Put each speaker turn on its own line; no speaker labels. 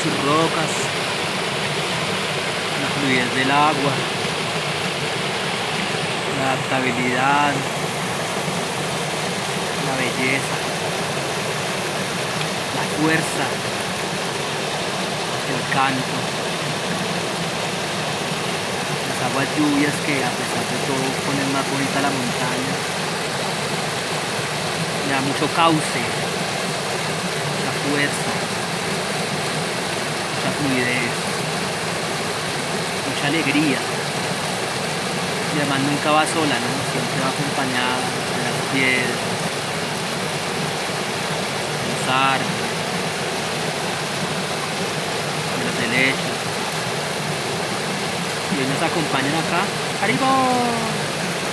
sus rocas, la fluidez del agua, la adaptabilidad, la belleza, la fuerza, el canto, las aguas lluvias que a pesar de todo ponen más bonita la montaña, le da mucho cauce, mucha fuerza, mucha fluidez, mucha alegría. Y además nunca va sola, ¿no? Siempre va acompañada de las piedras, de los árboles, de los helechos. Y hoy nos acompañan acá. ¡Arriba!